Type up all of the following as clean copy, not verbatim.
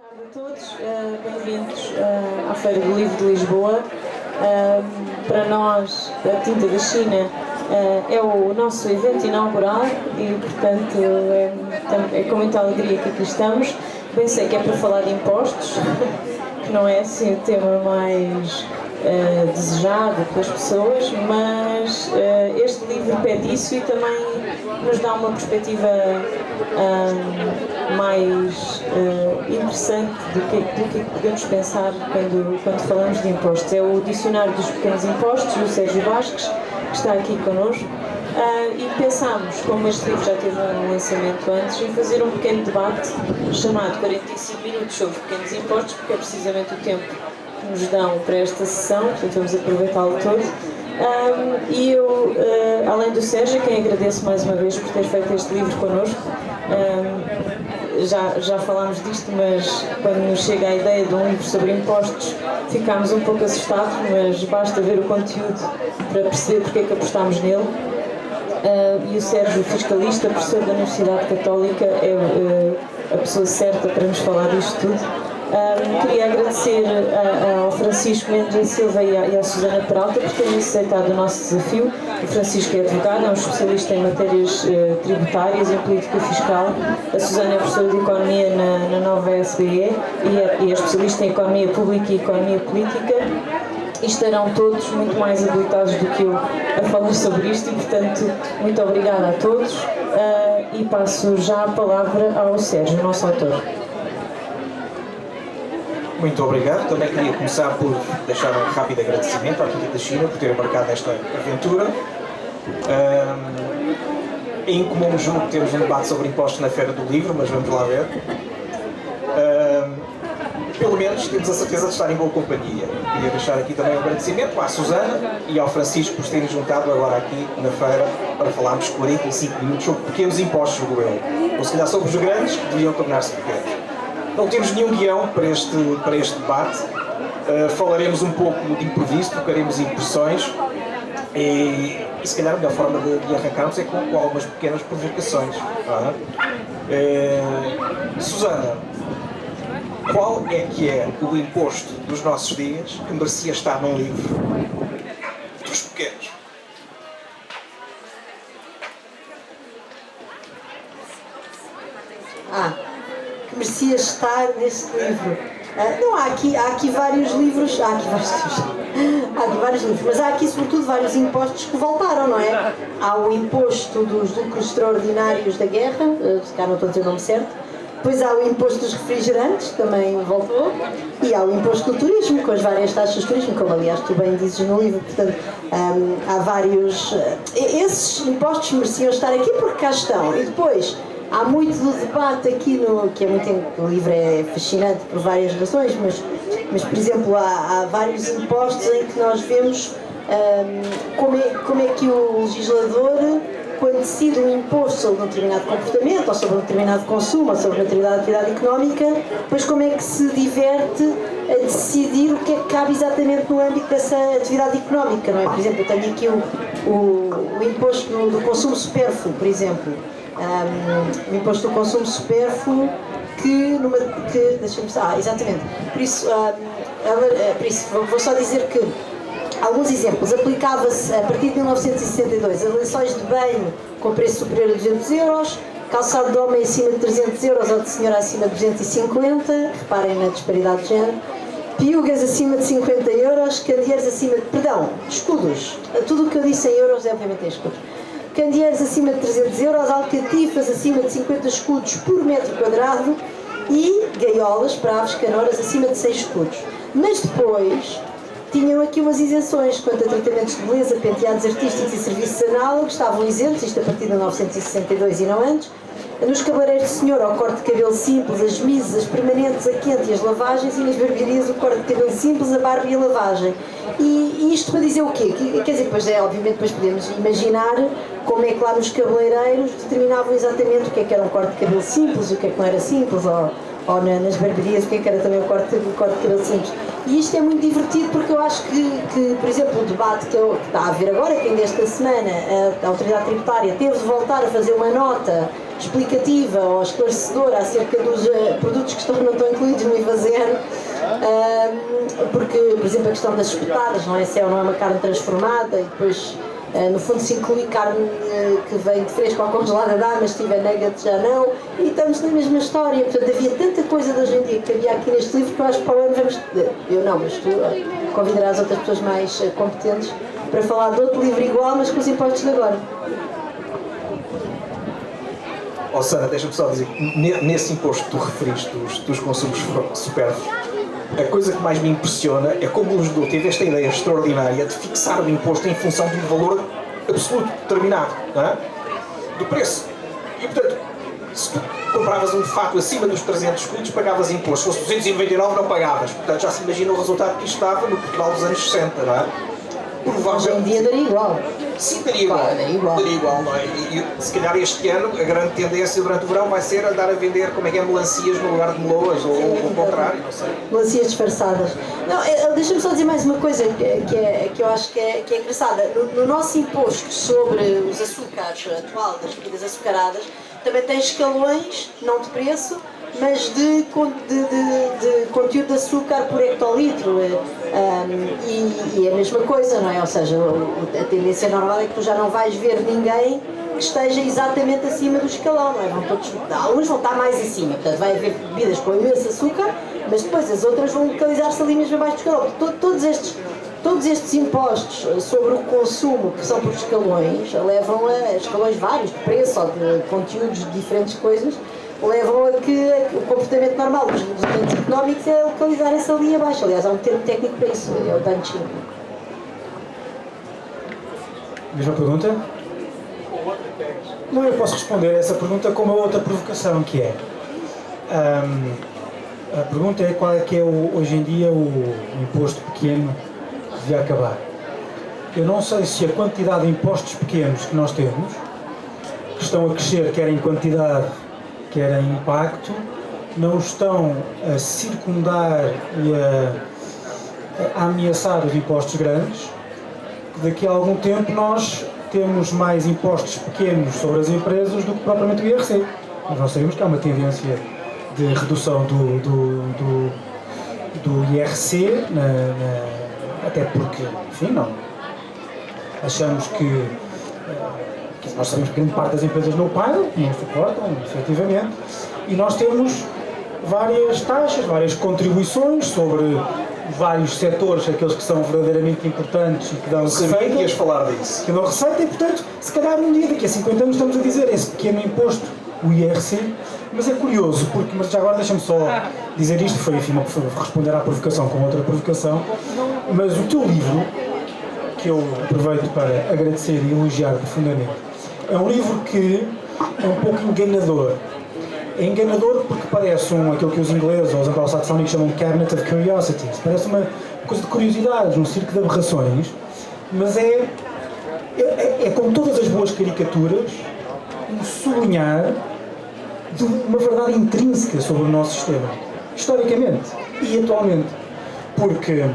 Boa tarde a todos, bem-vindos à Feira do Livro de Lisboa. Para nós, a Tinta da China é o nosso evento inaugural e, portanto, é com muita alegria que aqui estamos. Bem sei que é para falar de impostos, que não é assim o tema mais desejado pelas pessoas, mas este livro pede isso e também nos dá uma perspectiva mais interessante do que podemos pensar quando falamos de impostos. É o Dicionário dos Pequenos Impostos, do Sérgio Vasques, que está aqui connosco. E pensámos, como este livro já teve um lançamento antes, em fazer um pequeno debate chamado 45 minutos sobre pequenos impostos, porque é precisamente o tempo que nos dão para esta sessão, portanto vamos aproveitá-lo todo. E eu, além do Sérgio, quem agradeço mais uma vez por ter feito este livro connosco, já falámos disto, mas quando nos chega a ideia de um livro sobre impostos ficámos um pouco assustados, mas basta ver o conteúdo para perceber porque é que apostámos nele. E o Sérgio, fiscalista, professor da Universidade Católica, é a pessoa certa para nos falar disto tudo. Queria agradecer ao Francisco Mendes Silva e à Susana Peralta por terem aceitado o nosso desafio. O Francisco é advogado, é um especialista em matérias tributárias e em política fiscal. A Susana é professora de Economia na nova SBE e é especialista em Economia Pública e Economia Política. E estarão todos muito mais habilitados do que eu a falar sobre isto e, portanto, muito obrigada a todos e passo já a palavra ao Sérgio, nosso autor. Muito obrigado. Também queria começar por deixar um rápido agradecimento à Tinta da China por ter embarcado nesta aventura. É incomum, julgo, que temos um debate sobre impostos na Feira do Livro, mas vamos lá ver. Pelo menos temos a certeza de estar em boa companhia. Queria deixar aqui também um agradecimento à Susana e ao Francisco por terem juntado agora aqui na feira para falarmos 45 minutos sobre pequenos impostos do governo. Ou se calhar sobre os grandes, que deviam tornar-se pequenos. Não temos nenhum guião para este debate. Falaremos um pouco de improviso, tocaremos impressões e se calhar a melhor forma de arrancarmos é com algumas pequenas provocações. Susana, qual é que é o imposto dos nossos dias que merecia estar num livro dos pequenos? Que merecia estar nesse livro. Não, há aqui vários livros, mas há aqui sobretudo vários impostos que voltaram, não é? Há o imposto dos lucros extraordinários da guerra, se cá não estou a dizer o nome certo. Depois há o imposto dos refrigerantes, que também voltou, e há o imposto do turismo, com as várias taxas de turismo, como aliás tu bem dizes no livro. Portanto, há vários... Esses impostos mereciam estar aqui porque cá estão. E depois, há muito do debate aqui, o livro é fascinante por várias razões, mas por exemplo, há vários impostos em que nós vemos como é que o legislador, quando decide um imposto sobre um determinado comportamento, ou sobre um determinado consumo, ou sobre uma determinada atividade económica, depois como é que se diverte a decidir o que é que cabe exatamente no âmbito dessa atividade económica, não é? Por exemplo, eu tenho aqui o imposto do consumo supérfluo, por exemplo. O imposto do consumo supérfluo exatamente. Por isso vou só dizer que alguns exemplos. Aplicava-se a partir de 1962 a lençóis de banho com preço superior a 200 euros, calçado de homem acima de 300 euros ou de senhora acima de 250, reparem na disparidade de género, piugas acima de 50 euros, candeeiros acima de... escudos. Tudo o que eu disse em euros é obviamente em escudos. Candeeiros acima de 300 euros, alcatifas acima de 50 escudos por metro quadrado e gaiolas para aves canoras acima de 6 escudos. Mas depois tinham aqui umas isenções quanto a tratamentos de beleza, penteados artísticos e serviços análogos, estavam isentos, isto a partir de 1962 e não antes. Nos cabeleireiros de senhora, o corte de cabelo simples, as misas, as permanentes, a quente e as lavagens, e nas barbearias, o corte de cabelo simples, a barba e a lavagem. E isto para dizer o quê? Quer dizer, obviamente depois podemos imaginar como é que lá nos cabeleireiros determinavam exatamente o que era um corte de cabelo simples, o que é que não era simples, ou nas barbearias o que era também o corte de cabelo simples. E isto é muito divertido porque eu acho que por exemplo, o debate que está a haver agora, que ainda esta semana a Autoridade Tributária teve de voltar a fazer uma nota explicativa ou esclarecedora acerca dos produtos que estão ou não estão incluídos no IVA zero, porque, por exemplo, a questão das espetadas, não é? Se é ou não é uma carne transformada, e depois, no fundo, se inclui carne que vem de fresco ou congelada, dá, mas se tiver nuggets já não, e estamos na mesma história. Portanto, havia tanta coisa de hoje em dia que havia aqui neste livro que eu acho que para o ano vamos, eu não, mas tu convidarás outras pessoas mais competentes para falar de outro livro igual, mas com os impostos de agora. Oh, Sana, deixa-me só dizer que nesse imposto que tu referiste dos consumos supérfluos, a coisa que mais me impressiona é como o legislador teve esta ideia extraordinária de fixar o imposto em função de um valor absoluto, determinado, não é? Do preço. E, portanto, se tu compravas um fato acima dos 300 escudos, pagavas imposto. Se fosse 299, não pagavas. Portanto, já se imagina o resultado que isto dava no Portugal dos anos 60, não é? Hoje em dia daria igual. Sim, daria igual. Claro, daria igual. Não é? E se calhar este ano a grande tendência durante o verão vai ser andar a vender como é que é melancias no lugar de meloas, ou o contrário, não sei. Melancias disfarçadas. Não, deixa-me só dizer mais uma coisa que eu acho que é engraçada. No nosso imposto sobre os açúcares atual, das bebidas açucaradas, também tem escalões, não de preço, mas de conteúdo de açúcar por hectolitro. E é a mesma coisa, não é? Ou seja, a tendência normal é que tu já não vais ver ninguém que esteja exatamente acima do escalão, não é? Alguns vão estar mais acima, portanto vai haver bebidas com imenso açúcar, mas depois as outras vão localizar-se ali mesmo abaixo do escalão. Todos estes impostos sobre o consumo, que são por escalões, levam a escalões vários, de preço ou de conteúdos de diferentes coisas, levam a que o comportamento normal dos agentes económicos é localizarem-se ali abaixo. Aliás, há um termo técnico para isso, é o bunching. Mesma pergunta? Não, eu posso responder a essa pergunta com uma outra provocação, que é... a pergunta é qual é que é hoje em dia o imposto pequeno que devia acabar. Eu não sei se a quantidade de impostos pequenos que nós temos, que estão a crescer quer em quantidade, quer em impacto, não estão a circundar e a ameaçar os impostos grandes. Daqui a algum tempo nós temos mais impostos pequenos sobre as empresas do que propriamente o IRC. Mas nós sabemos que há uma tendência de redução do IRC, até porque, enfim, não. Achamos que nós sabemos que grande parte das empresas não pagam, não suportam, efetivamente, e nós temos várias taxas, várias contribuições sobre vários setores, aqueles que são verdadeiramente importantes e que dão receita. Sabia que ias falar disso. Que dão receita e, portanto, se calhar um dia, daqui a 50 anos, estamos a dizer esse pequeno imposto, o IRC, mas é curioso, mas já agora deixa-me só dizer isto, foi, enfim, responder à provocação com outra provocação, mas o teu livro, que eu aproveito para agradecer e elogiar profundamente, é um livro que é um pouco enganador. É enganador porque parece aquilo que os ingleses ou os anglo-saxónicos chamam de cabinet of curiosities. Parece uma coisa de curiosidades, um circo de aberrações, mas é como todas as boas caricaturas, um sublinhar de uma verdade intrínseca sobre o nosso sistema, historicamente e atualmente. Porque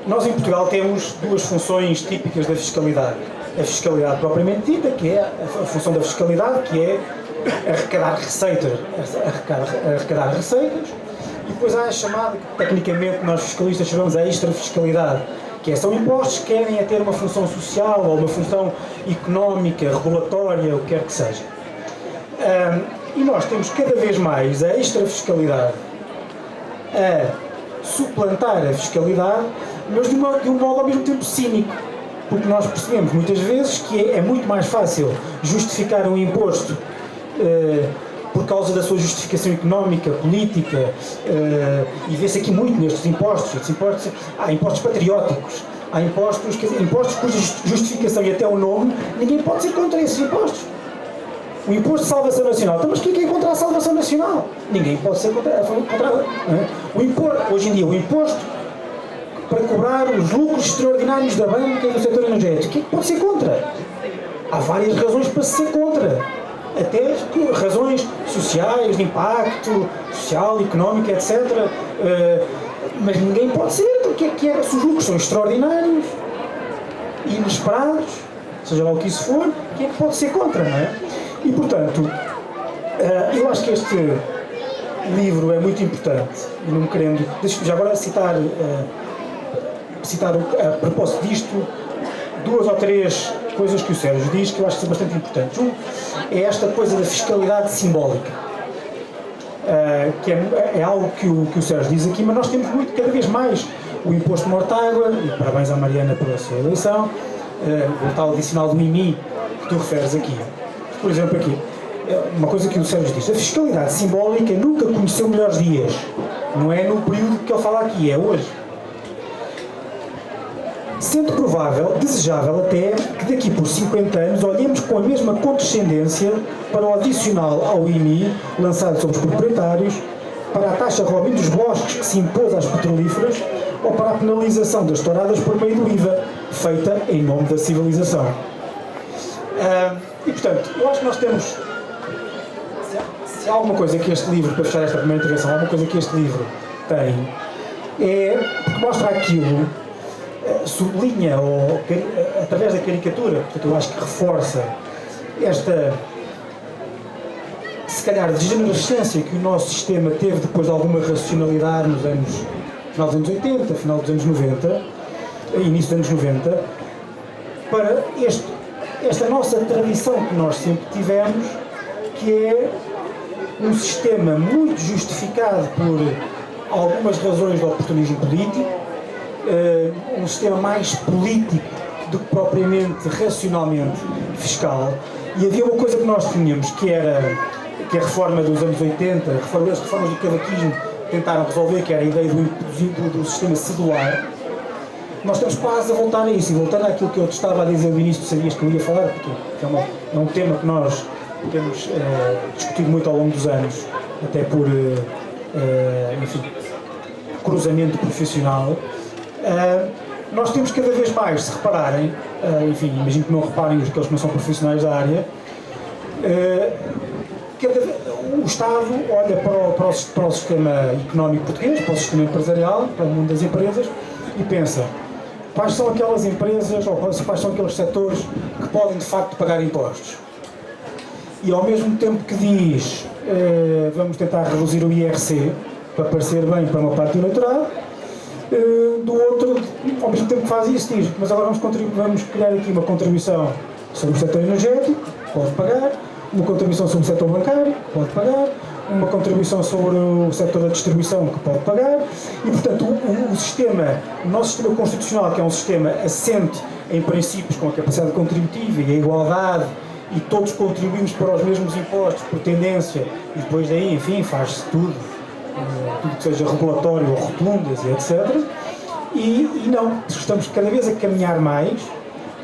nós em Portugal temos duas funções típicas da fiscalidade. A fiscalidade propriamente dita, que é a função da fiscalidade, que é arrecadar receitas, e depois há a chamada, que tecnicamente nós fiscalistas chamamos a extrafiscalidade, que são impostos que querem ter uma função social ou uma função económica, regulatória, o que quer que seja. E nós temos cada vez mais a extrafiscalidade a suplantar a fiscalidade, mas de um modo ao mesmo tempo cínico. Porque nós percebemos muitas vezes que é muito mais fácil justificar um imposto por causa da sua justificação económica, política, e vê-se aqui muito nestes impostos. Há impostos patrióticos, há impostos cuja justificação e até o nome, ninguém pode ser contra esses impostos. O imposto de salvação nacional, então, mas quem é contra a salvação nacional? Ninguém pode ser contra. Hoje em dia, o imposto para cobrar os lucros extraordinários da banca e do setor energético. Quem pode ser contra? Há várias razões para se ser contra. Até razões sociais, de impacto social, económico, etc. Mas ninguém pode ser. Então, o que é? Se os lucros são extraordinários, inesperados, seja lá o que isso for, quem é que pode ser contra, não é? E, portanto, eu acho que este livro é muito importante, e não me querendo... Deixa-me já agora citar a propósito disto, 2 ou 3 coisas que o Sérgio diz que eu acho que são bastante importantes. É esta coisa da fiscalidade simbólica, que é algo que o Sérgio diz aqui, mas nós temos muito, cada vez mais, o imposto de mortágua, e parabéns à Mariana pela sua eleição, o tal adicional do IMI que tu referes aqui. Por exemplo, aqui, uma coisa que o Sérgio diz, a fiscalidade simbólica nunca conheceu melhores dias, não é no período que ele fala aqui, é hoje. Sendo provável, desejável até, que daqui por 50 anos olhemos com a mesma condescendência para o adicional ao IMI lançado sobre os proprietários, para a taxa Robin dos bosques que se impôs às petrolíferas ou para a penalização das touradas por meio do IVA, feita em nome da civilização. E, portanto, eu acho que nós temos... Se há alguma coisa que este livro, para fechar esta primeira intervenção, há alguma coisa que este livro tem, é porque mostra aquilo, sublinha, ou através da caricatura, portanto eu acho que reforça esta, se calhar, degenerescência que o nosso sistema teve depois de alguma racionalidade nos anos, final dos anos 80, final dos anos 90, início dos anos 90, para esta nossa tradição que nós sempre tivemos, que é um sistema muito justificado por algumas razões de oportunismo político, um sistema mais político do que propriamente racionalmente fiscal. E havia uma coisa que nós tínhamos, que é a reforma dos anos 80, as reformas do cavaquismo tentaram resolver, que era a ideia do sistema cedular. Nós estamos quase a voltar a isso, e voltando àquilo que eu te estava a dizer no início, sabias que eu ia falar, porque é um tema que nós temos discutido muito ao longo dos anos, até por, enfim, cruzamento profissional. Nós temos cada vez mais, se repararem, enfim, imagino que não reparem aqueles que não são profissionais da área, o Estado olha para o sistema económico português, para o sistema empresarial, para o mundo das empresas, e pensa quais são aquelas empresas ou quais são aqueles setores que podem de facto pagar impostos. E ao mesmo tempo que diz vamos tentar reduzir o IRC para parecer bem para uma parte do eleitorado, do outro, ao mesmo tempo que faz isso, diz mas agora vamos criar aqui uma contribuição sobre o setor energético, pode pagar, uma contribuição sobre o setor bancário, pode pagar, uma contribuição sobre o setor da distribuição, que pode pagar, e portanto o nosso sistema constitucional, que é um sistema assente em princípios com a capacidade contributiva e a igualdade, e todos contribuímos para os mesmos impostos por tendência, e depois daí, enfim, faz-se tudo que seja regulatório ou rotundas e etc. E não, estamos cada vez a caminhar mais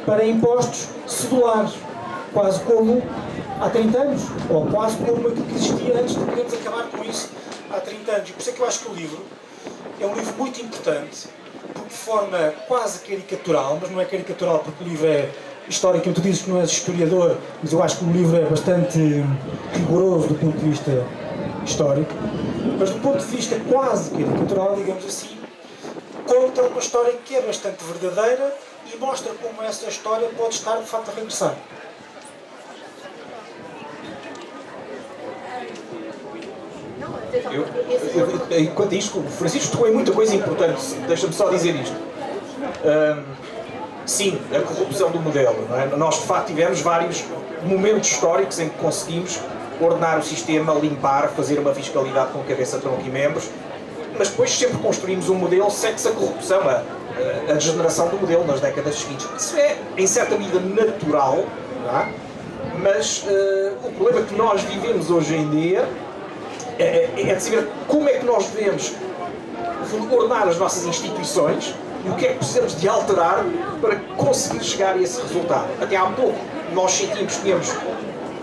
para impostos cedulares, quase como há 30 anos, ou quase como aquilo que existia antes de podermos acabar com isso há 30 anos. E por isso é que eu acho que o livro é um livro muito importante, porque de forma quase caricatural, mas não é caricatural porque o livro é histórico, tu dizes que não és historiador, mas eu acho que o livro é bastante rigoroso do ponto de vista histórico, mas do ponto de vista quase caricatural, digamos assim, conta uma história que é bastante verdadeira e mostra como essa história pode estar de facto a regressar. Enquanto isto, o Francisco tocou em muita coisa importante, deixa-me só dizer isto. Sim, a corrupção do modelo, não é? Nós de facto tivemos vários momentos históricos em que conseguimos ordenar o sistema, limpar, fazer uma fiscalidade com cabeça, tronco e membros, mas depois sempre construímos um modelo, segue-se a corrupção, a degeneração do modelo nas décadas seguintes. Isso é, em certa medida, natural, não é? Mas o problema que nós vivemos hoje em dia é de saber como é que nós devemos ordenar as nossas instituições e o que é que precisamos de alterar para conseguir chegar a esse resultado. Até há pouco nós sentimos que tínhamos,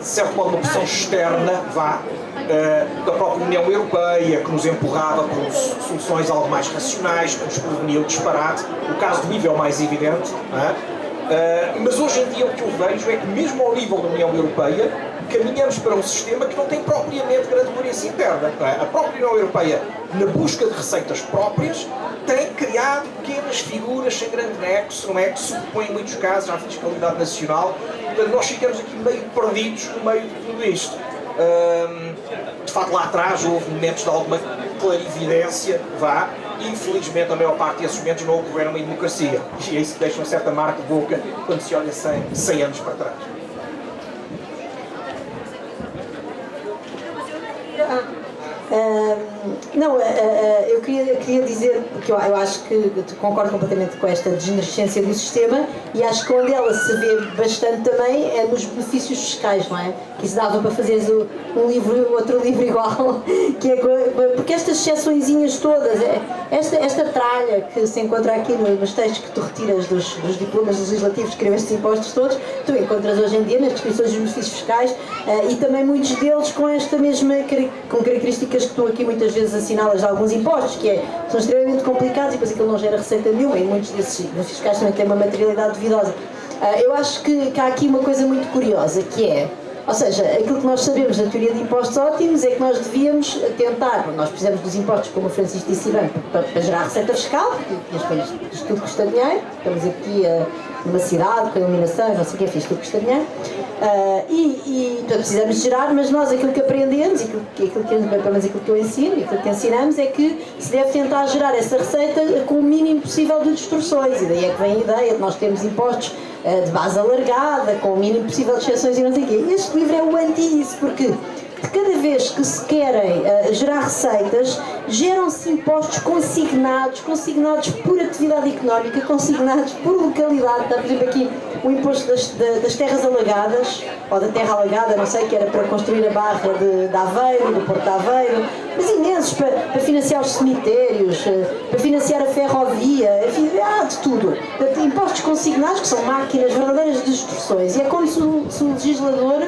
de certo modo, uma pressão externa, da própria União Europeia, que nos empurrava com soluções algo mais racionais, que nos prevenia o disparate. O caso do IVA é o mais evidente, não é? Mas hoje em dia o que eu vejo é que mesmo ao nível da União Europeia caminhamos para um sistema que não tem propriamente grande coerência interna. Não é? A própria União Europeia, na busca de receitas próprias, tem criado pequenas figuras sem grande nexo, não é? Que supõem em muitos casos à fiscalidade nacional. Portanto, nós ficamos aqui meio perdidos no meio de tudo isto. De facto, lá atrás houve momentos de alguma clarividência, e infelizmente a maior parte desses momentos não ocorreram em democracia. E é isso que deixa uma certa marca de boca quando se olha 100 anos para trás. Eu queria dizer que eu acho que concordo completamente com esta degenerescência do sistema e acho que onde ela se vê bastante também é nos benefícios fiscais, não é? Que isso dava para fazeres um livro, outro livro igual, que é, porque estas exceçõezinhas todas, esta tralha que se encontra aqui nos textos que tu retiras dos diplomas legislativos que criam estes impostos todos, tu encontras hoje em dia nas descrições dos benefícios fiscais e também muitos deles com esta mesma, com características que tu aqui muitas vezes assinalas de alguns impostos, que são extremamente complicados e depois aquilo não gera receita nenhuma e muitos desses benefícios fiscais também têm uma materialidade duvidosa. Eu acho que há aqui uma coisa muito curiosa, que é, ou seja, aquilo que nós sabemos da teoria de impostos ótimos é que nós devíamos tentar, nós precisamos dos impostos, como o Francisco disse bem, para gerar receita fiscal, porque as coisas, isto tudo custa dinheiro, estamos aqui numa cidade com iluminação, não sei o que, isto tudo custa dinheiro, portanto precisamos de gerar, mas nós aquilo que aprendemos, pelo menos aquilo que eu ensino, e aquilo que ensinamos é que se deve tentar gerar essa receita com o mínimo possível de distorções, e daí é que vem a ideia de nós termos impostos de base alargada, com o mínimo possível de exceções e não sei o quê. Este livro é o anti-isso, porque de cada vez que se querem gerar receitas, geram-se impostos consignados por atividade económica, consignados por localidade. Está, por exemplo, aqui o imposto das terras alagadas, ou da terra alagada, não sei, que era para construir a barra de Aveiro, do Porto de Aveiro, mas imensos para financiar os cemitérios, para financiar a ferrovia, enfim, há de tudo. Impostos consignados, que são máquinas verdadeiras de distorções, e é como se o legislador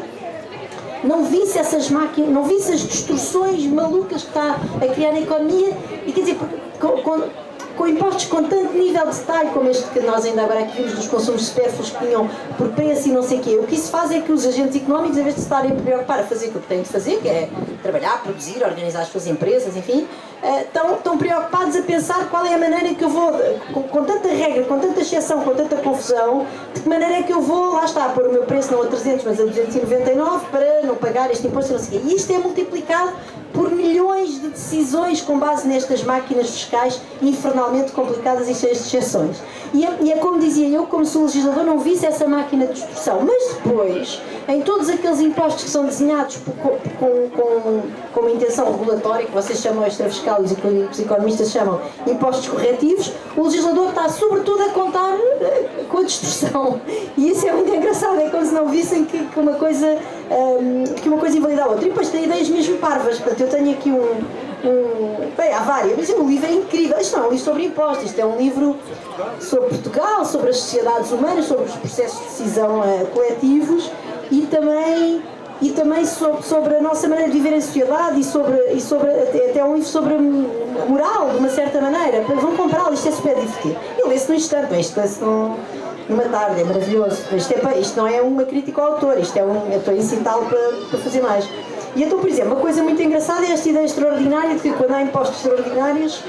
não visse essas máquinas, não visse as distorções malucas que está a criar na economia, e quer dizer, com impostos com tanto nível de detalhe como este que nós ainda agora aqui vimos dos consumos supérfluos que tinham por preço e não sei o quê, o que isso faz é que os agentes económicos, em vez de se estarem a preocupar a fazer aquilo que têm de fazer, que é trabalhar, produzir, organizar as suas empresas, enfim, estão preocupados a pensar qual é a maneira que eu vou, com tanta regra, com tanta exceção, com tanta confusão, de que maneira é que eu vou, lá está, pôr o meu preço não a 300, mas a 299 para não pagar este imposto, não sei o quê. E isto é multiplicado por milhões de decisões com base nestas máquinas fiscais infernalmente complicadas e cheias de exceções. E é como dizia eu, como se o legislador não visse essa máquina de distorção. Mas depois, em todos aqueles impostos que são desenhados com uma intenção regulatória, que vocês chamam extrafiscal e que os economistas chamam impostos corretivos, o legislador está sobretudo a contar com a distorção. E isso é muito engraçado, é como se não vissem que uma coisa invalida a outra. E depois tem ideias mesmo parvas. Portanto, eu tenho aqui bem, há várias, mas o livro é incrível. Isto não é um livro sobre impostos, isto é um livro sobre Portugal, sobre as sociedades humanas, sobre os processos de decisão coletivos e também sobre a nossa maneira de viver em sociedade e sobre até um livro sobre moral, de uma certa maneira. Vão comprá-lo, isto é super divertido. Eu leio-se num instante, isto lê-se numa tarde, é maravilhoso. Isto não é uma crítica ao autor, eu estou a incitá-lo para fazer mais. E então, por exemplo, uma coisa muito engraçada é esta ideia extraordinária de que quando há impostos extraordinários,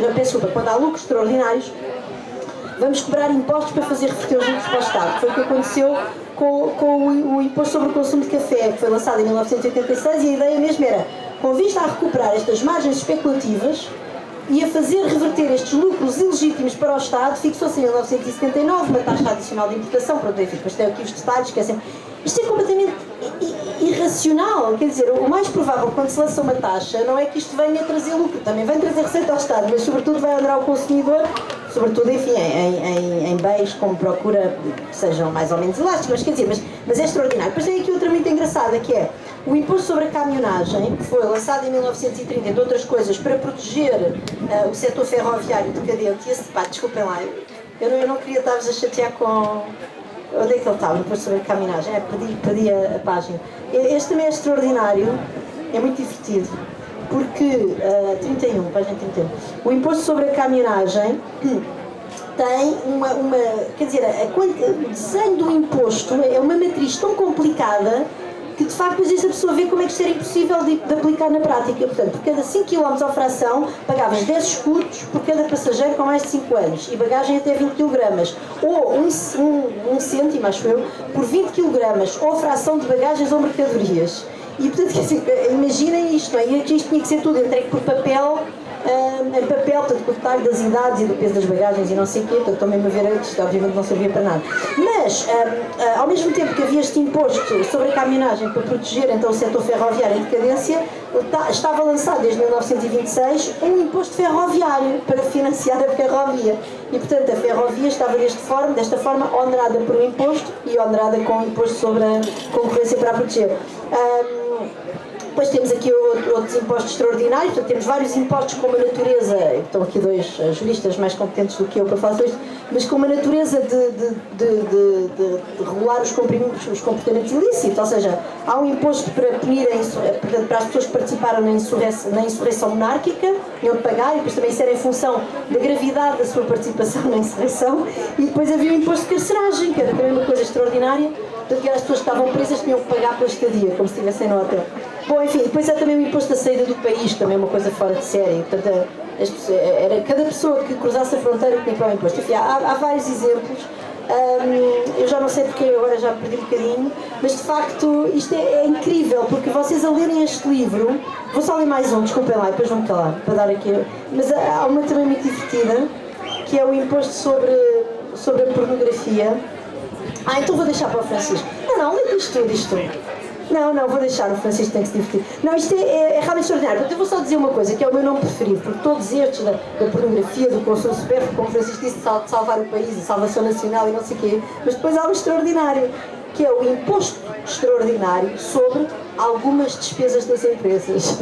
quando há lucros extraordinários, vamos cobrar impostos para fazer reverter os lucros para o Estado. Foi o que aconteceu com o imposto sobre o consumo de café, que foi lançado em 1986, e a ideia mesmo era, com vista a recuperar estas margens especulativas e a fazer reverter estes lucros ilegítimos para o Estado, fixou-se em 1979 uma taxa adicional de importação, pronto, enfim, depois tem aqui os detalhes, que é sempre... Isto é completamente irracional, quer dizer, o mais provável quando se lança uma taxa não é que isto venha trazer lucro, também vem trazer receita ao Estado, mas sobretudo vai adorar o consumidor, sobretudo, enfim, em bens com procura que sejam mais ou menos elásticos, mas quer dizer, mas é extraordinário. Depois tem aqui outra muito engraçada, que é o imposto sobre a caminhonagem, que foi lançado em 1930, entre outras coisas, para proteger o setor ferroviário decadente, e esse, desculpem lá, eu não queria estar-vos a chatear com... Onde é que ele estava? O imposto sobre a caminhonagem? Perdi a página. Este também é extraordinário, é muito divertido, porque, página 31, o imposto sobre a caminhonagem tem quer dizer, o desenho do imposto é uma matriz tão complicada que de facto depois a pessoa vê como é que isto era impossível de aplicar na prática. Portanto, por cada 5 km à fração pagavas 10 escudos por cada passageiro com mais de 5 anos e bagagem até 20 kg, ou um cêntimo, acho eu, por 20 kg, ou fração de bagagens ou mercadorias. E portanto, quer dizer, imaginem isto, não é? E isto tinha que ser tudo entregue por papel, em papel, portanto, com o detalhe das idades e do peso das bagagens e não sei o quê, portanto, estou mesmo a ver isto, obviamente não servia para nada. Mas, ao mesmo tempo que havia este imposto sobre a caminhonagem para proteger então o setor ferroviário em decadência, estava lançado desde 1926 um imposto ferroviário para financiar a ferrovia. E, portanto, a ferrovia estava desta forma onerada por um imposto e onerada com um imposto sobre a concorrência para a proteger. Depois temos aqui outros impostos extraordinários, portanto, temos vários impostos com uma natureza, estão aqui dois juristas mais competentes do que eu para falar sobre isto, mas com uma natureza de regular os comportamentos ilícitos, ou seja, há um imposto para punir portanto, para as pessoas que participaram na insurreição monárquica, tinham de pagar, e depois também isso era em função da gravidade da sua participação na insurreição, e depois havia o imposto de carceragem, que era também uma coisa extraordinária, portanto, que as pessoas que estavam presas tinham que pagar pela estadia, como se estivessem no hotel. Bom, enfim, depois há também o imposto da saída do país, também uma coisa fora de série. Portanto, era cada pessoa que cruzasse a fronteira tinha que pagar o imposto. Enfim, há vários exemplos. Eu já não sei porque agora já perdi um bocadinho, mas de facto isto é incrível, porque vocês a lerem este livro, vou só ler mais um, desculpem lá, depois vão-me calar, para dar aqui, mas há uma também muito divertida, que é o imposto sobre a pornografia. Então vou deixar para o Francisco. Não, lê isto tudo. Não, vou deixar, o Francisco tem que se divertir. Não, isto é realmente extraordinário. Portanto, eu vou só dizer uma coisa, que é o meu nome preferido, porque todos estes da pornografia, do consumo supérfluo, como o Francisco disse, de salvar o país, a salvação nacional e não sei o quê, mas depois há um extraordinário, que é o imposto extraordinário sobre algumas despesas das empresas.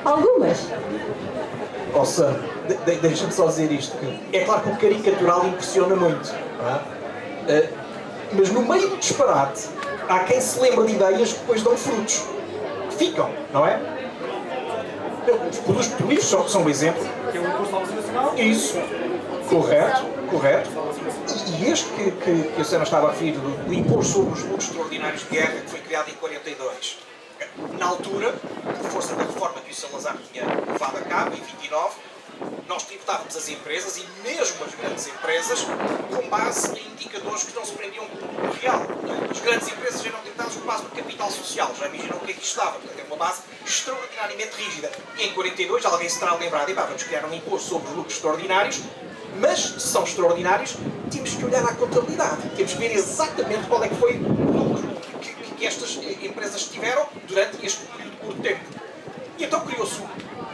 Algumas. Ouça, deixa-me só dizer isto, que é claro que o caricatural impressiona muito, não é? Mas no meio do disparate, há quem se lembra de ideias que depois dão frutos, que ficam, não é? Os produtos petrolíferos são um exemplo. Que é o imposto à vacina nacional? Isso, correto. E este que a senhora estava a referir, o imposto sobre os lucros extraordinários de guerra, que foi criado em 42, na altura, por força da reforma que o Salazar tinha levado a cabo, em 29, nós tributávamos as empresas, e mesmo as grandes empresas, com base em indicadores que não se prendiam com o real. As grandes empresas eram tributadas com base no capital social, já imaginam o que é que isto estava, portanto é uma base extraordinariamente rígida. E em 42 alguém se terá lembrado, vamos criar um imposto sobre os lucros extraordinários, mas se são extraordinários, temos que olhar à contabilidade, temos que ver exatamente qual é que foi o lucro que estas empresas tiveram durante este período de curto tempo. E então criou-se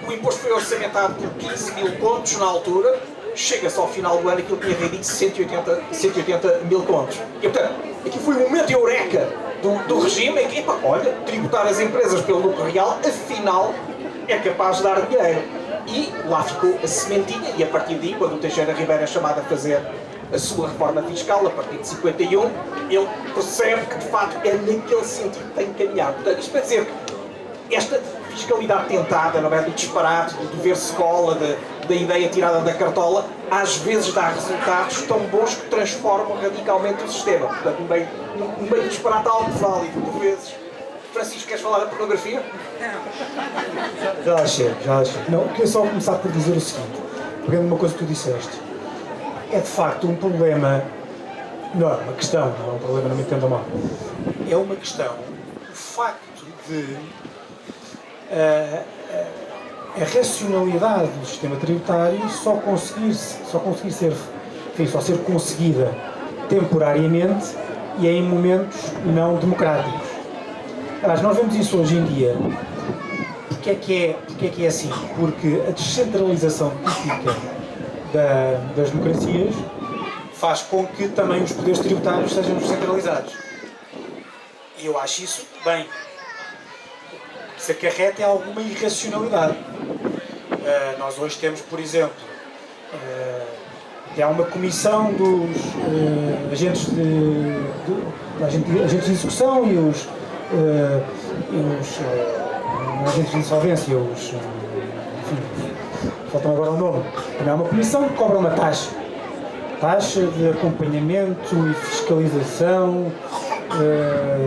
o imposto, foi orçamentado por 15 mil contos na altura, chega-se ao final do ano aquilo tinha rendido 180 mil contos. E portanto, aqui foi um momento eureka do regime em que, olha, tributar as empresas pelo lucro real, afinal, é capaz de dar dinheiro. E lá ficou a sementinha, e a partir daí, quando o Teixeira Ribeiro é chamado a fazer a sua reforma fiscal, a partir de 51, ele percebe que, de facto, é naquele sentido que tem que caminhar. Portanto, isto para dizer que esta fiscalidade tentada, não é, do disparate, do dever-se cola, da ideia tirada da cartola, às vezes dá resultados tão bons que transformam radicalmente o sistema. Portanto, no meio do disparate há algo válido, por vezes. Francisco, queres falar da pornografia? Já chego. Não, queria só começar por dizer o seguinte, pegando uma coisa que tu disseste. É de facto um problema, não é uma questão, não é um problema, não me entenda mal. É uma questão, o facto de a racionalidade do sistema tributário só ser conseguida temporariamente e em momentos não democráticos. Aliás, nós vemos isso hoje em dia. Porquê é que é assim? Porque a descentralização típica das democracias faz com que também os poderes tributários sejam descentralizados. E eu acho isso bem. Isso acarreta alguma irracionalidade. Nós hoje temos, por exemplo, há uma comissão dos agentes de execução e os agentes de insolvência, enfim, faltam agora o nome. Há uma comissão que cobra uma taxa. taxa de acompanhamento e fiscalização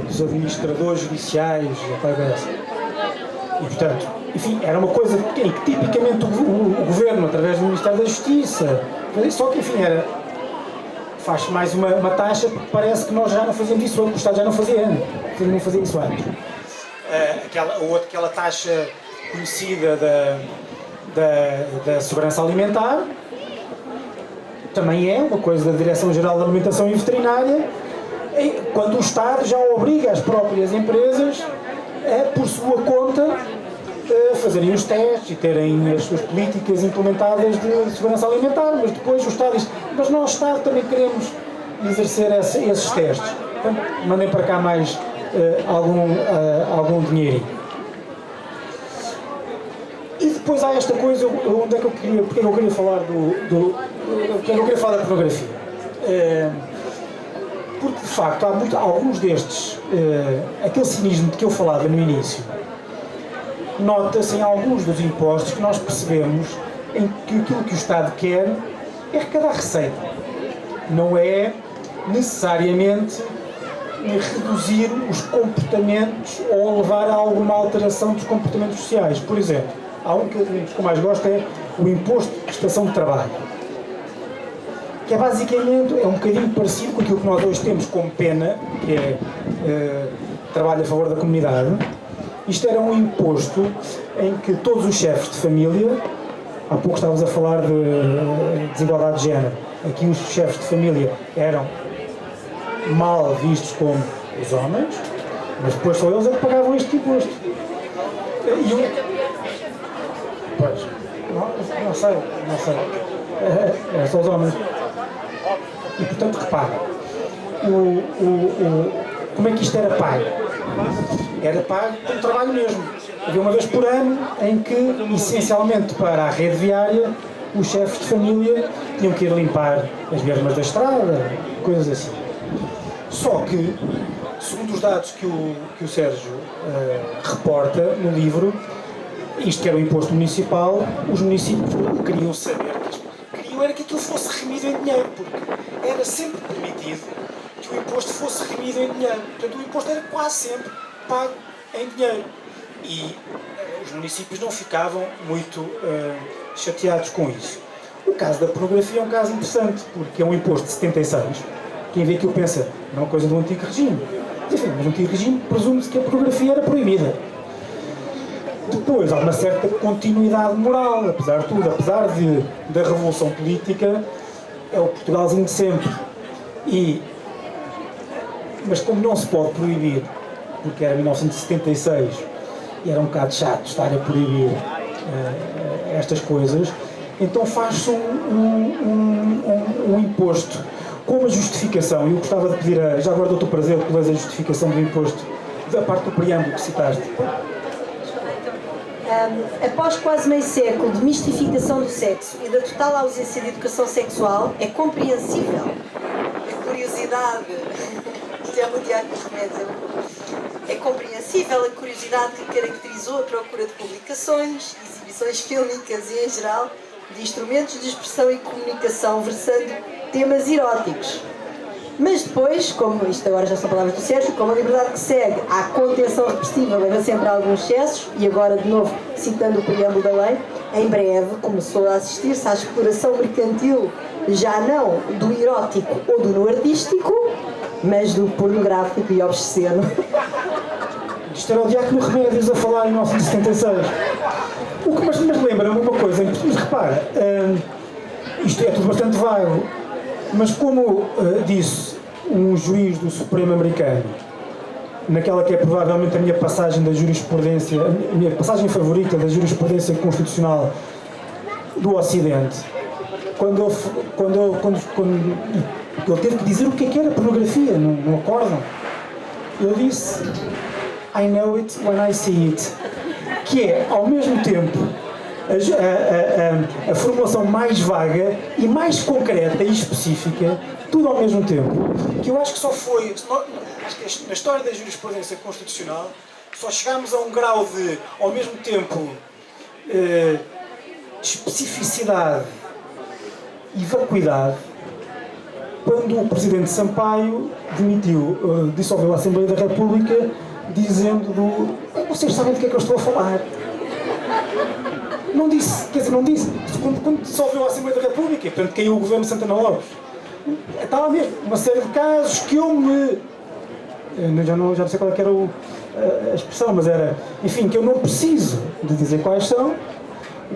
dos administradores judiciais, a coisa dessa. E, portanto, enfim, era uma coisa em que tipicamente o Governo, através do Ministério da Justiça, só que, enfim, faz mais uma taxa porque parece que nós já não fazemos isso antes, o Estado já não fazia isso antes. Aquela taxa conhecida da segurança alimentar também é uma coisa da Direção-Geral da Alimentação e Veterinária, quando o Estado já obriga as próprias empresas por sua conta, fazerem os testes e terem as suas políticas implementadas de segurança alimentar, mas depois o Estado diz, mas nós, Estado, também queremos exercer esses testes. Então, mandem para cá mais algum dinheirinho. E depois há esta coisa, onde é que porque eu queria falar porque eu queria falar da pornografia. Porque, de facto, há alguns destes, aquele cinismo de que eu falava no início, nota-se em alguns dos impostos que nós percebemos em que aquilo que o Estado quer é arrecadar receita. Não é necessariamente reduzir os comportamentos ou levar a alguma alteração dos comportamentos sociais. Por exemplo, há um que eu mais gosto, é o imposto de prestação de trabalho, que é basicamente um bocadinho parecido com aquilo que nós hoje temos como pena, que é trabalho a favor da comunidade. Isto era um imposto em que todos os chefes de família, há pouco estávamos a falar de desigualdade de género, aqui os chefes de família eram mal vistos como os homens, mas depois só eles é que pagavam este imposto. Pois, não sei. É só os homens. E portanto, repara, como é que isto era pago? Era pago pelo trabalho mesmo. Havia uma vez por ano em que, essencialmente para a rede viária, os chefes de família tinham que ir limpar as bermas da estrada, coisas assim. Só que, segundo os dados que o Sérgio reporta no livro, isto que era o imposto municipal, os municípios queriam saber, era que aquilo fosse remido em dinheiro, porque era sempre permitido que o imposto fosse remido em dinheiro. Portanto, o imposto era quase sempre pago em dinheiro. E os municípios não ficavam muito chateados com isso. O caso da pornografia é um caso interessante, porque é um imposto de 76. Quem vê aquilo pensa, não é uma coisa do antigo regime. Enfim, mas no antigo regime presume-se que a pornografia era proibida. Depois há uma certa continuidade moral, apesar de tudo, apesar da revolução política, é o Portugalzinho de sempre. Mas como não se pode proibir, porque era 1976 e era um bocado chato estar a proibir estas coisas, então faz-se um imposto com uma justificação. Eu gostava de pedir já agora dou-te o prazer que lês a justificação do imposto da parte do preâmbulo que citaste. Após quase meio século de mistificação do sexo e da total ausência de educação sexual, é compreensível a curiosidade. É compreensível a curiosidade que caracterizou a procura de publicações, exibições fílmicas e, em geral, de instrumentos de expressão e comunicação versando temas eróticos. Mas depois, como isto agora já são palavras do Sérgio, como a liberdade que segue à contenção repressiva leva sempre a alguns excessos, e agora de novo citando o preâmbulo da lei, em breve começou a assistir-se à exploração mercantil, já não do erótico ou do no artístico, mas do pornográfico e obsceno. Isto era o Diácono Remédios a falar em 1976. Mas lembra-me uma coisa, mas repara, isto é tudo bastante vago. Mas como disse um juiz do Supremo americano, naquela que é provavelmente a minha passagem da jurisprudência, a minha passagem favorita da jurisprudência constitucional do Ocidente, quando ele teve que dizer o que era pornografia, não acordam? Ele disse, I know it when I see it, que é, ao mesmo tempo, a formulação mais vaga e mais concreta e específica, tudo ao mesmo tempo, que eu acho que só foi, acho que na história da jurisprudência constitucional, só chegámos a um grau de, ao mesmo tempo, especificidade e vacuidade, quando o Presidente Sampaio dissolveu a Assembleia da República, dizendo vocês sabem do que é que eu estou a falar. Não disse, quer dizer, não disse. Quando dissolveu a Assembleia da República, portanto caiu o governo Santana Lopes, estava mesmo uma série de casos que eu já não sei qual é que era a expressão, mas era, enfim, que eu não preciso de dizer quais são.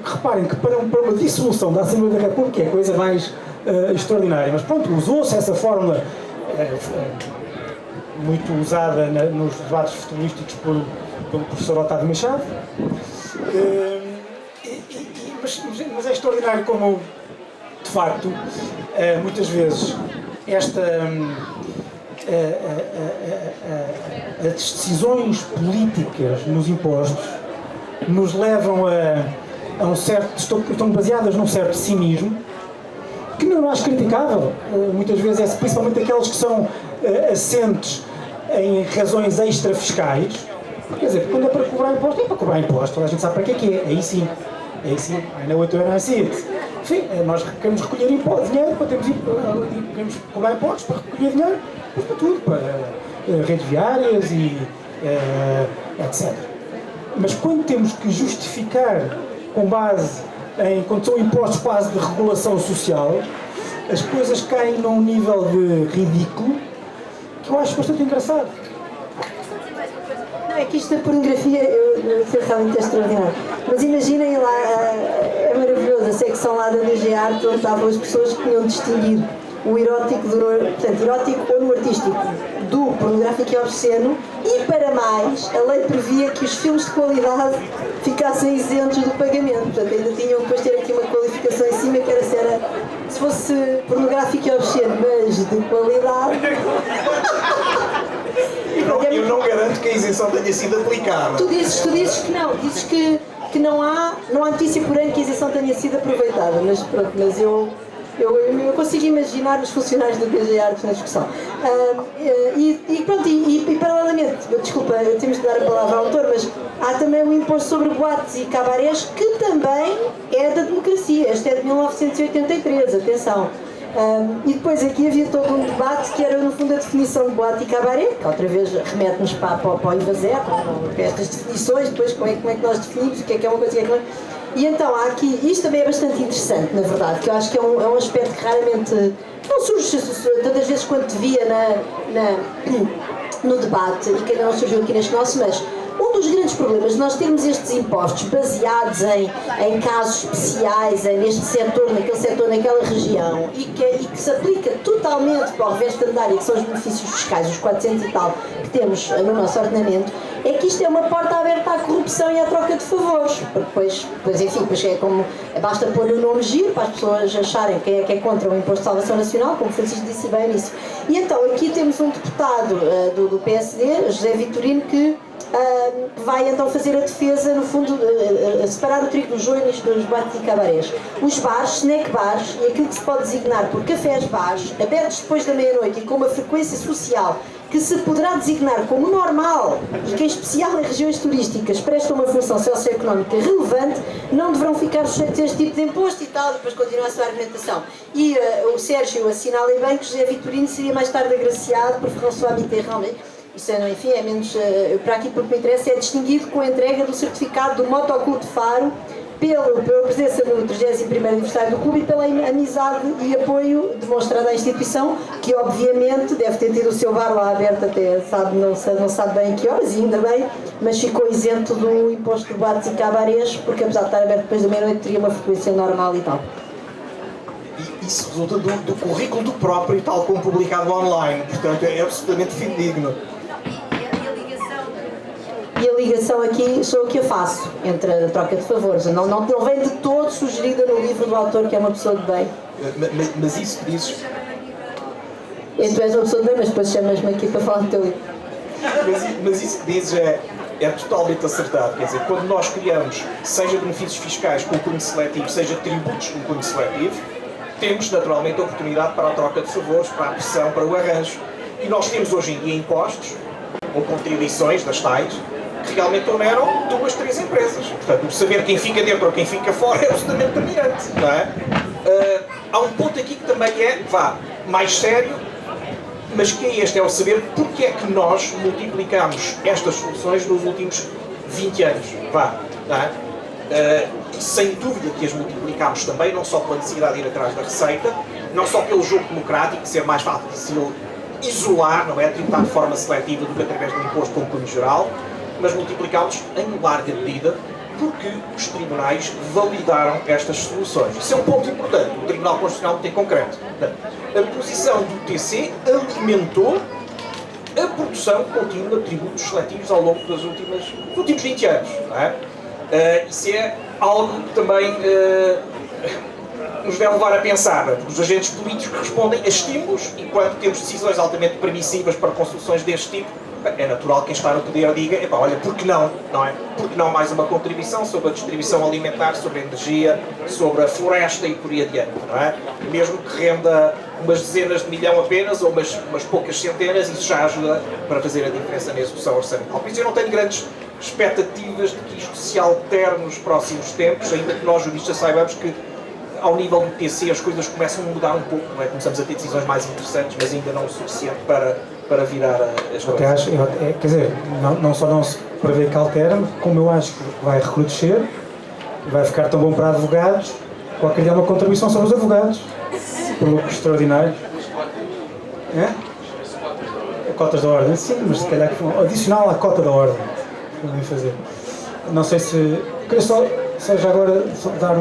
Reparem que para uma dissolução da Assembleia da República é a coisa mais extraordinária, mas pronto, usou-se essa fórmula muito usada nos debates futebolísticos pelo professor Otávio Machado. Mas é extraordinário como, de facto, muitas vezes as decisões políticas nos impostos nos levam a um certo, estão baseadas num certo cinismo que não acho criticável. Muitas vezes principalmente aquelas que são assentes em razões extrafiscais. Quer dizer, quando é para cobrar imposto, é para cobrar imposto, toda a gente sabe para que é. Aí sim, I know it when I see it. Enfim, nós queremos recolher dinheiro, queremos cobrar impostos para recolher dinheiro, mas para tudo, para redes viárias e etc. Mas quando temos que justificar com base quando são impostos quase de regulação social, as coisas caem num nível de ridículo que eu acho bastante engraçado. Não, é que isto da pornografia foi realmente extraordinário. Mas imaginem lá, é maravilhoso, a secção lá da DG Arte, onde estavam as pessoas que tinham distinguido o erótico portanto, erótico ou no artístico, do pornográfico e obsceno, e para mais, a lei previa que os filmes de qualidade ficassem isentos do pagamento. Portanto, ainda tinham que depois ter aqui uma qualificação em cima, que era se fosse pornográfico e obsceno, mas de qualidade. Eu não garanto que a isenção tenha sido aplicada. Tu dizes que não, dizes que não há notícia por ano que a isenção tenha sido aproveitada, mas pronto, mas eu consigo imaginar os funcionários da DG Artes na discussão. E paralelamente, desculpa, temos de dar a palavra ao autor, mas há também o imposto sobre boates e cabarés, que também é da democracia. Este é de 1983, atenção. E depois aqui havia todo um debate que era no fundo a definição de boate e cabaré, que outra vez remete-nos para o Ivazer, para estas definições, depois como é que nós definimos o que é uma coisa e o que é que não é. E então há aqui, isto também é bastante interessante, na verdade, que eu acho que é um aspecto que raramente não surge tantas vezes quanto devia no debate, e que ainda não surgiu aqui neste nosso, mas um dos grandes problemas de nós termos estes impostos baseados em casos especiais, neste setor, naquele setor, naquela região, e que se aplica totalmente para o restandário, que são os benefícios fiscais, os 400 e tal, que temos no nosso ordenamento, é que isto é uma porta aberta à corrupção e à troca de favores. Depois é como, basta pôr o nome giro para as pessoas acharem quem é que é contra o Imposto de Salvação Nacional, como Francisco disse bem nisso. E então aqui temos um deputado do PSD, José Vitorino, que vai então fazer a defesa, no fundo, separar o trigo do joio dos bares e cabarés. Os bares, snack bars, e aquilo que se pode designar por cafés-bares, abertos depois da meia-noite e com uma frequência social que se poderá designar como normal e que, em especial em regiões turísticas, prestam uma função socioeconómica relevante, não deverão ficar sujeitos a este tipo de imposto e tal, depois continua a sua argumentação. E o Sérgio assinala bem que José Vitorino seria mais tarde agraciado por François Mitterrand. Isso, enfim, é menos para aqui, porque me interessa, é distinguido com a entrega do certificado do Motoclube de Faro pela presença no 31º aniversário do clube e pela amizade e apoio demonstrado à instituição, que obviamente deve ter tido o seu bar lá aberto até, não sabe bem que horas, e ainda bem, mas ficou isento do imposto de boates e cabarés, porque apesar de estar aberto depois da meia-noite teria uma frequência normal e tal. Isso resulta do currículo do próprio, tal como publicado online, portanto é absolutamente fidedigno. E a ligação aqui sou eu que a faço entre a troca de favores. Não vem de todo sugerida no livro do autor, que é uma pessoa de bem. Mas isso que dizes... E tu és uma pessoa de bem, mas depois chamas-me aqui para falar do teu livro. Mas isso que dizes é totalmente acertado. Quer dizer, quando nós criamos, seja benefícios fiscais com cunho seletivo, seja tributos com cunho seletivo, temos naturalmente a oportunidade para a troca de favores, para a pressão, para o arranjo. E nós temos hoje em dia impostos, ou contribuições das tais, que realmente oneram 2, 3 empresas. Portanto, saber quem fica dentro ou quem fica fora é absolutamente determinante, não é? Há um ponto aqui que também mais sério, mas que é este, é o saber porque é que nós multiplicamos estas soluções nos últimos 20 anos. Sem dúvida que as multiplicamos também, não só pela necessidade de ir atrás da receita, não só pelo jogo democrático, ser mais fácil isolar, não é? Tributar de forma seletiva do que através do imposto com cunho geral, mas multiplicá-los em larga medida porque os tribunais validaram estas soluções. Isso é um ponto importante, o Tribunal Constitucional muito em concreto. A posição do TC alimentou a produção contínua de tributos seletivos ao longo dos últimos 20 anos. Não é? Isso é algo que também nos deve levar a pensar. Os agentes políticos respondem a estímulos, e quando temos decisões altamente permissivas para construções deste tipo, é natural que quem está no poder diga, olha, por que não, não é? Por que não mais uma contribuição sobre a distribuição alimentar, sobre a energia, sobre a floresta e por aí adiante, não é? Mesmo que renda umas dezenas de milhão apenas, ou umas poucas centenas, isso já ajuda para fazer a diferença na execução orçamental. Por isso eu não tenho grandes expectativas de que isto se altere nos próximos tempos, ainda que nós juristas saibamos que ao nível do TC as coisas começam a mudar um pouco, não é? Começamos a ter decisões mais interessantes, mas ainda não o suficiente para virar as coisas. Quer dizer, não só não se prevê que altera, como eu acho que vai recrudescer, vai ficar tão bom para advogados, qualquer dia uma contribuição sobre os advogados, por lucros extraordinários. É? Cotas da ordem, sim, mas se calhar adicional à cota da ordem. Podem fazer. Não sei se. Queria só já agora dar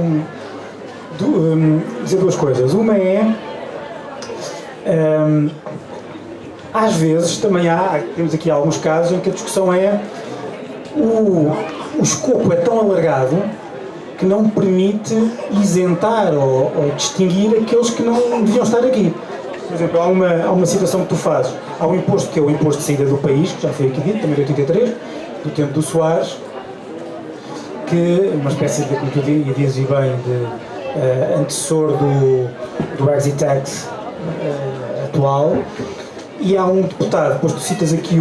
dizer duas coisas. Uma é. Às vezes também temos aqui alguns casos em que a discussão é o escopo é tão alargado que não permite isentar ou distinguir aqueles que não deviam estar aqui. Por exemplo, há uma situação que tu fazes. Há um imposto que é o imposto de saída do país, que já foi aqui dito, também de 83, do tempo do Soares, que é uma espécie de, como tu dizes bem, de antecessor do Exit Tax atual. E há um deputado, depois tu citas aqui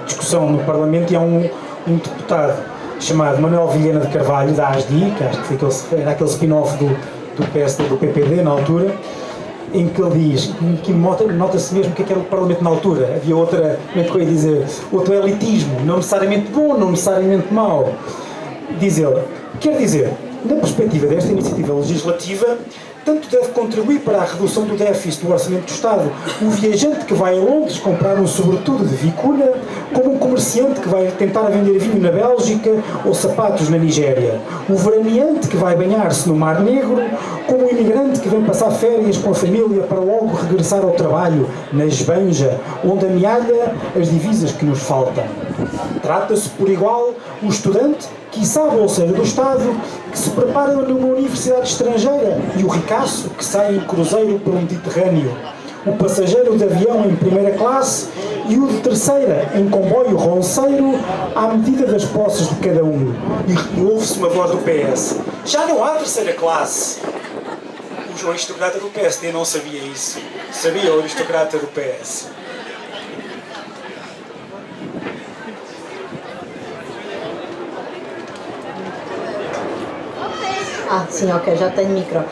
a discussão no Parlamento, e há um deputado chamado Manuel Vilhena de Carvalho, da ASDI, que acho que era aquele spin-off do PSD, do PPD, na altura, em que ele diz, que nota-se mesmo que era o Parlamento na altura, havia outra, como é que eu ia dizer, outro elitismo, não necessariamente bom, não necessariamente mau. Diz ele, quer dizer, na perspectiva desta iniciativa legislativa, tanto deve contribuir para a redução do déficit do orçamento do Estado o viajante que vai a Londres comprar um sobretudo de vicuna, como um comerciante que vai tentar vender vinho na Bélgica ou sapatos na Nigéria, o veraneante que vai banhar-se no Mar Negro, como um imigrante que vem passar férias com a família para logo regressar ao trabalho na Esbanja, onde amealha as divisas que nos faltam. Trata-se, por igual, o estudante, quiçá bolseiro do Estado, que se prepara numa universidade estrangeira, e o ricaço que sai em cruzeiro pelo Mediterrâneo, o passageiro de avião em primeira classe e o de terceira em comboio ronceiro, à medida das posses de cada um. E ouve-se uma voz do PS. Já não há terceira classe. O aristocrata do PSD não sabia isso. Sabia o aristocrata do PS. Sim, ok, já tenho micro.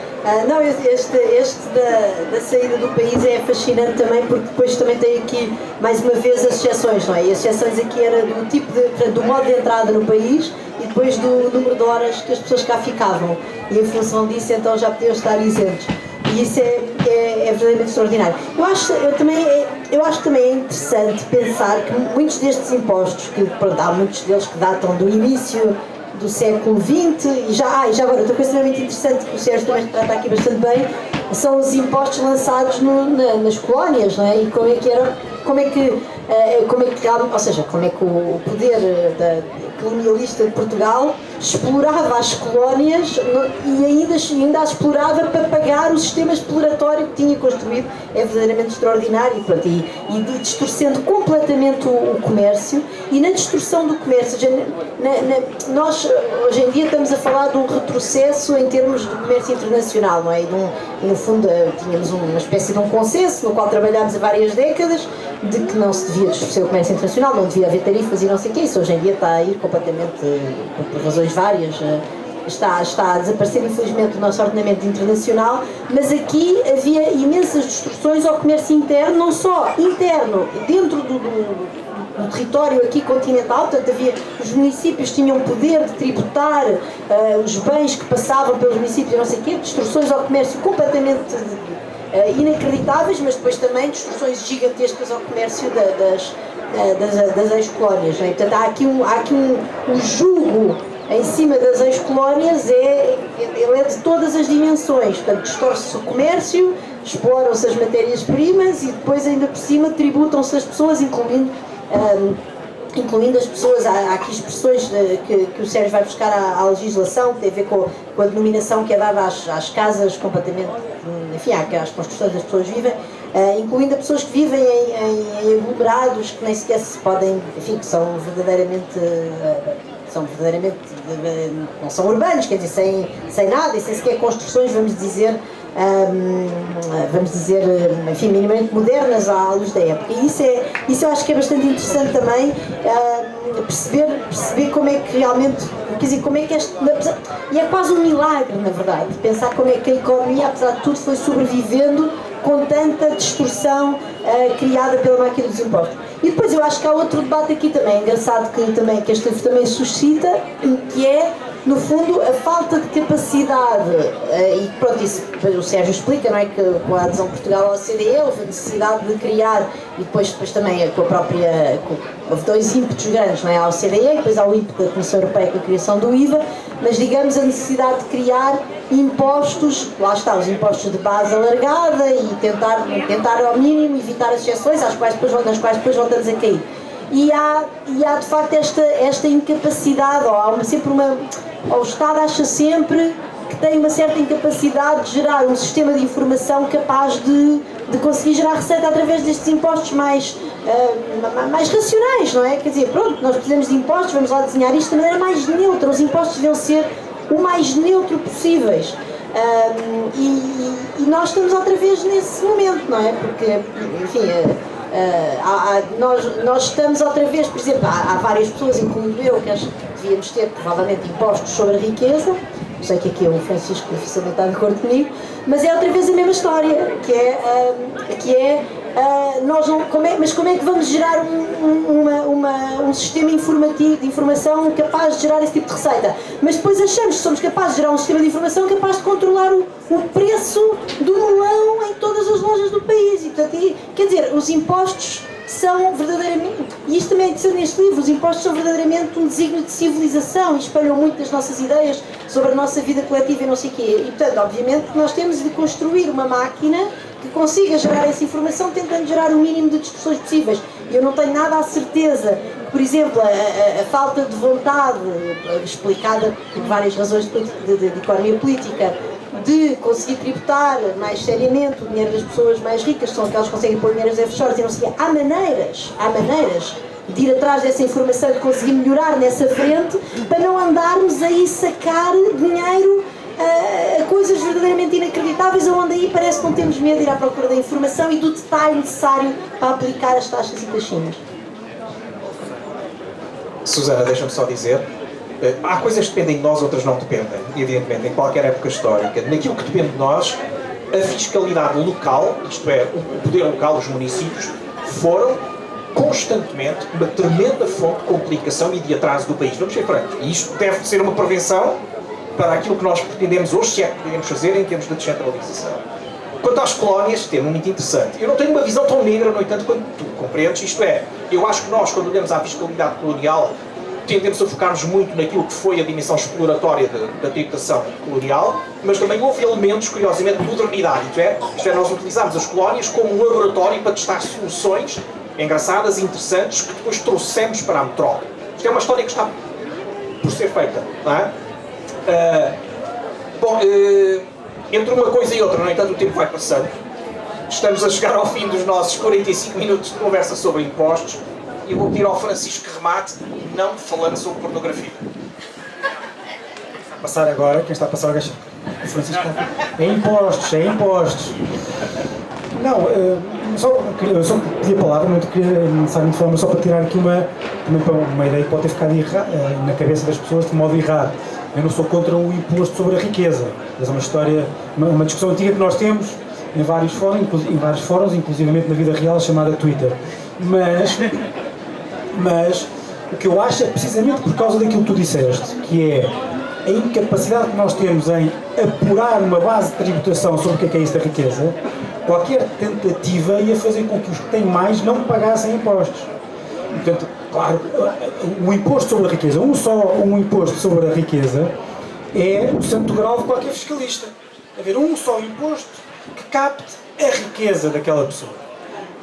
Não, este da saída do país é fascinante também, porque depois também tem aqui, mais uma vez, as exceções, não é? E as exceções aqui era do tipo do modo de entrada no país e depois do número de horas que as pessoas cá ficavam. E em função disso, então, já podiam estar isentos. E isso é verdadeiramente extraordinário. Eu acho que também é interessante pensar que muitos destes impostos, há muitos deles que datam do início do século XX, e já agora, outra coisa extremamente interessante que o Sérgio também trata aqui bastante bem, são os impostos lançados nas colónias, não é? E como é que o poder colonialista de Portugal explorava as colónias e ainda as explorava para pagar o sistema exploratório que tinha construído. É verdadeiramente extraordinário, e distorcendo completamente o comércio. E na distorção do comércio, nós hoje em dia estamos a falar de um retrocesso em termos de comércio internacional, não é? E no fundo tínhamos uma espécie de um consenso no qual trabalhámos há várias décadas de que não se devia distorcer o comércio internacional, não devia haver tarifas e não sei o quê. Isso hoje em dia está a ir completamente, por razões várias, está a desaparecer infelizmente do nosso ordenamento internacional, mas aqui havia imensas distorções ao comércio interno, não só interno, dentro do território aqui continental, portanto os municípios tinham poder de tributar os bens que passavam pelos municípios, não sei o quê, distorções ao comércio completamente inacreditáveis, mas depois também distorções gigantescas ao comércio das ex-colónias. Portanto, há aqui um jugo em cima das ex-colónias, ele é de todas as dimensões, portanto distorce-se o comércio, exploram-se as matérias-primas e depois ainda por cima tributam-se as pessoas, incluindo as pessoas. Há aqui expressões que o Sérgio vai buscar à legislação, que tem a ver com a denominação que é dada às casas completamente, enfim, às construções das pessoas vivem, incluindo as pessoas que vivem em aglomerados que nem sequer se podem, enfim, que são verdadeiramente não são urbanos, quer dizer, sem nada e sem sequer construções, vamos dizer, enfim, minimamente modernas à luz da época. E isso eu acho que é bastante interessante também, perceber como é que realmente, quer dizer, como é que e é quase um milagre, na verdade, pensar como é que a economia, apesar de tudo, foi sobrevivendo com tanta distorção criada pela máquina dos impostos. E depois eu acho que há outro debate aqui também, engraçado, que este livro também suscita, que é, no fundo, a falta de capacidade, e pronto, isso o Sérgio explica, não é, que com a adesão de Portugal à OCDE houve a necessidade de criar, e depois também com a própria, houve dois ímpetos grandes, não é, à OCDE, e depois há o ímpeto da Comissão Europeia com a criação do IVA, mas digamos a necessidade de criar impostos, lá está, os impostos de base alargada e tentar ao mínimo evitar as exceções nas quais depois voltamos a cair. E há de facto esta incapacidade, ou o Estado acha sempre que tem uma certa incapacidade de gerar um sistema de informação capaz de conseguir gerar receita através destes impostos mais racionais, não é? Quer dizer, pronto, nós precisamos de impostos, vamos lá desenhar isto de maneira mais neutra, os impostos deviam ser o mais neutro possíveis. E nós estamos outra vez nesse momento, não é? Porque, enfim, nós estamos outra vez, por exemplo, há várias pessoas, incluindo eu, que acho que devíamos ter provavelmente impostos sobre a riqueza. Sei que aqui o Francisco dificilmente está de acordo comigo, mas é outra vez a mesma história, mas como é que vamos gerar um sistema informativo, de informação capaz de gerar esse tipo de receita? Mas depois achamos que somos capazes de gerar um sistema de informação capaz de controlar o preço do melão em todas as lojas do país. E, portanto, quer dizer, os impostos são verdadeiramente, e isto também é interessante neste livro, os impostos são verdadeiramente um desígnio de civilização e espalham muito das nossas ideias sobre a nossa vida coletiva e não sei o quê. E, portanto, obviamente, nós temos de construir uma máquina que consiga gerar essa informação tentando gerar o mínimo de distorções possíveis. E eu não tenho nada a certeza que, por exemplo, a falta de vontade, explicada por várias razões de economia política, de conseguir tributar mais seriamente o dinheiro das pessoas mais ricas, que são aquelas que conseguem pôr dinheiro nos offshores e não sei o quê. Há maneiras de ir atrás dessa informação e de conseguir melhorar nessa frente para não andarmos aí sacar dinheiro a coisas verdadeiramente inacreditáveis, onde aí parece que não temos medo de ir à procura da informação e do detalhe necessário para aplicar as taxas e taxinhas. Susana, deixa-me só dizer, há coisas que dependem de nós, outras não dependem, evidentemente, em qualquer época histórica. Naquilo que depende de nós, a fiscalidade local, isto é, o poder local, os municípios, foram constantemente uma tremenda fonte de complicação e de atraso do país. Vamos ser francos. E isto deve ser uma prevenção para aquilo que nós pretendemos hoje, se é que podemos fazer em termos de descentralização. Quanto às colónias, tema muito interessante. Eu não tenho uma visão tão negra, no entanto, quanto tu compreendes. Isto é, eu acho que nós, quando olhamos à fiscalidade colonial, tendemos a focar-nos muito naquilo que foi a dimensão exploratória da tributação colonial, mas também houve elementos, curiosamente, de modernidade. Isto é, nós utilizámos as colónias como um laboratório para testar soluções engraçadas e interessantes que depois trouxemos para a metrópole. Isto é uma história que está por ser feita, não é? Entre uma coisa e outra, no entanto, o tempo vai passando. Estamos a chegar ao fim dos nossos 45 minutos de conversa sobre impostos e eu vou pedir ao Francisco que remate, não falando sobre pornografia. Passar agora, quem está a passar agora é o Francisco. É impostos. Não, eu só pedi a palavra, não queria necessariamente falar, mas só para tirar aqui uma ideia que pode ter ficado na cabeça das pessoas de modo errado. Eu não sou contra o imposto sobre a riqueza. Essa é uma história, uma discussão antiga que nós temos em vários fóruns, inclusivamente na vida real, chamada Twitter. Mas o que eu acho é precisamente por causa daquilo que tu disseste, que é a incapacidade que nós temos em apurar uma base de tributação sobre o que é isso da riqueza. Qualquer tentativa ia fazer com que os que têm mais não pagassem impostos. Portanto, claro, o imposto sobre a riqueza, um imposto sobre a riqueza, é o santo grau de qualquer fiscalista. Haver um só imposto que capte a riqueza daquela pessoa.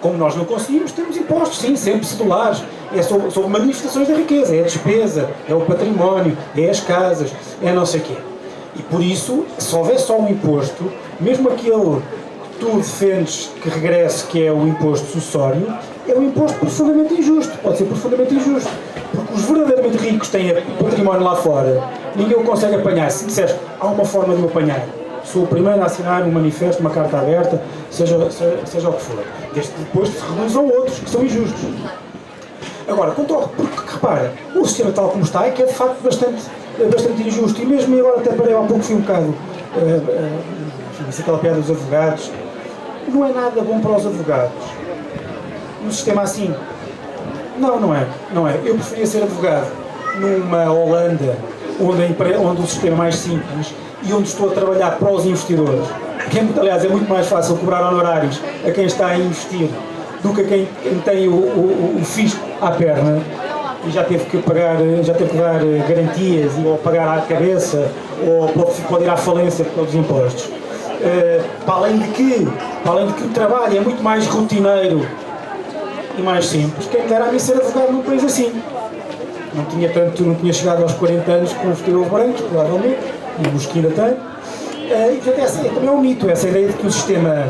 Como nós não conseguimos, temos impostos, sim, sempre sedulares. É sobre manifestações da riqueza, é a despesa, é o património, é as casas, é não sei o quê. E por isso, se houver só um imposto, mesmo aquele que tu defendes que regresse, que é o imposto sucessório, é um imposto profundamente injusto, pode ser profundamente injusto. Porque os verdadeiramente ricos têm património lá fora, ninguém o consegue apanhar. Se disseres, há uma forma de o apanhar, sou o primeiro a assinar um manifesto, uma carta aberta, seja o que for. Desde que depois se reduzam outros que são injustos. Agora, porque repara, o sistema tal como está é que é de facto bastante injusto. E mesmo agora, até parei há pouco, fui um bocado. Disse aquela piada dos advogados. Não é nada bom para os advogados. Um sistema assim. Não é. Eu preferia ser advogado numa Holanda, onde o sistema é mais simples e onde estou a trabalhar para os investidores. Aliás, é muito mais fácil cobrar honorários a quem está a investir do que a quem tem o fisco à perna e já teve que dar garantias ou pagar à cabeça ou pode ir à falência por todos os impostos. Para além de que o trabalho é muito mais rotineiro e mais simples, quem me dera a mim ser advogado num país assim. Não tinha chegado aos 40 anos com os cabelos brancos, provavelmente, e o Mosquina tem. E portanto, essa também é um mito, essa ideia de que um sistema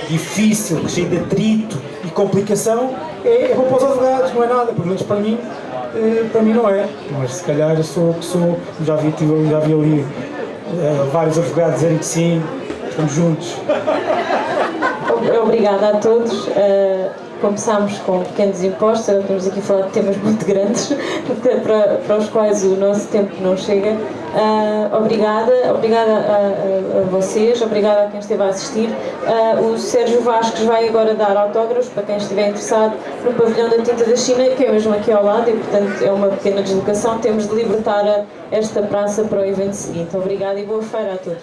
difícil, cheio de atrito e complicação, é bom para os advogados, não é nada, pelo menos para mim não é. Mas se calhar eu sou o que sou, já vi ali vários advogados dizerem que sim, estamos juntos. Obrigada a todos. Começámos com pequenos impostos, agora estamos aqui a falar de temas muito grandes para os quais o nosso tempo não chega. Obrigada a vocês, obrigada a quem esteve a assistir. O Sérgio Vasques vai agora dar autógrafos para quem estiver interessado no pavilhão da Tinta da China, que é mesmo aqui ao lado e portanto é uma pequena deslocação. Temos de libertar esta praça para o evento seguinte. Obrigada e boa feira a todos.